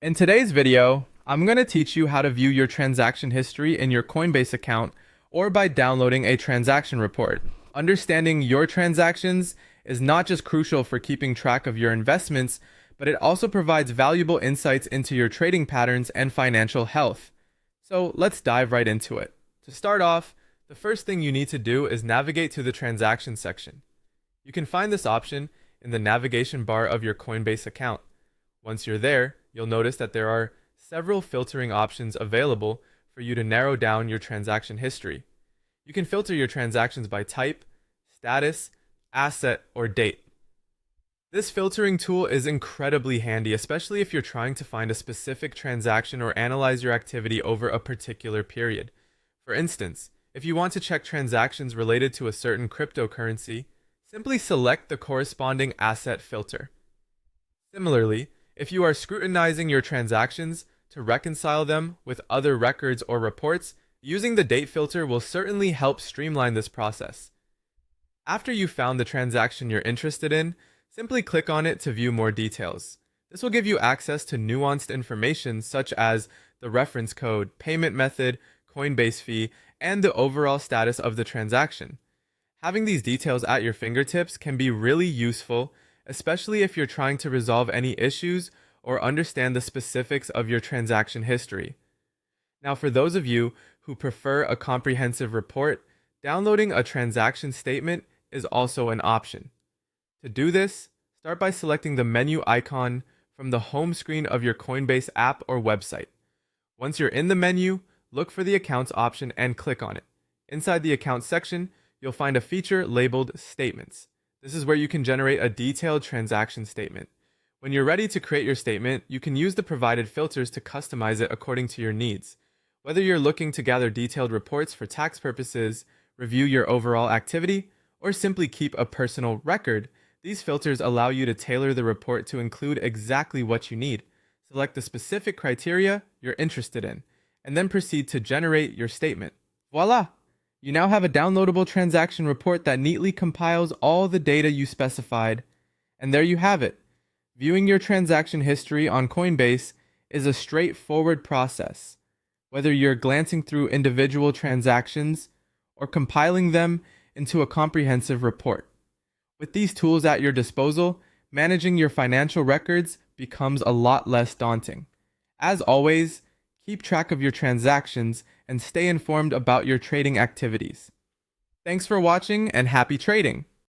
In today's video, I'm going to teach you how to view your transaction history in your Coinbase account or by downloading a transaction report. Understanding your transactions is not just crucial for keeping track of your investments, but it also provides valuable insights into your trading patterns and financial health. So let's dive right into it. To start off, the first thing you need to do is navigate to the transaction section. You can find this option in the navigation bar of your Coinbase account. Once you're there, you'll notice that there are several filtering options available for you to narrow down your transaction history. You can filter your transactions by type, status, asset, or date. This filtering tool is incredibly handy, especially if you're trying to find a specific transaction or analyze your activity over a particular period. For instance, if you want to check transactions related to a certain cryptocurrency, simply select the corresponding asset filter. Similarly, if you are scrutinizing your transactions to reconcile them with other records or reports, using the date filter will certainly help streamline this process. After you've found the transaction you're interested in, simply click on it to view more details. This will give you access to nuanced information such as the reference code, payment method, Coinbase fee, and the overall status of the transaction. Having these details at your fingertips can be really useful, especially if you're trying to resolve any issues or understand the specifics of your transaction history. Now, for those of you who prefer a comprehensive report, downloading a transaction statement is also an option. To do this, start by selecting the menu icon from the home screen of your Coinbase app or website. Once you're in the menu, look for the Accounts option and click on it. Inside the Accounts section, you'll find a feature labeled Statements. This is where you can generate a detailed transaction statement. When you're ready to create your statement, you can use the provided filters to customize it according to your needs. Whether you're looking to gather detailed reports for tax purposes, review your overall activity, or simply keep a personal record, these filters allow you to tailor the report to include exactly what you need. Select the specific criteria you're interested in, and then proceed to generate your statement. Voila! You now have a downloadable transaction report that neatly compiles all the data you specified. And there you have it. Viewing your transaction history on Coinbase is a straightforward process. Whether you're glancing through individual transactions or compiling them into a comprehensive report. With these tools at your disposal, managing your financial records becomes a lot less daunting. As always, keep track of your transactions and stay informed about your trading activities. Thanks for watching and happy trading!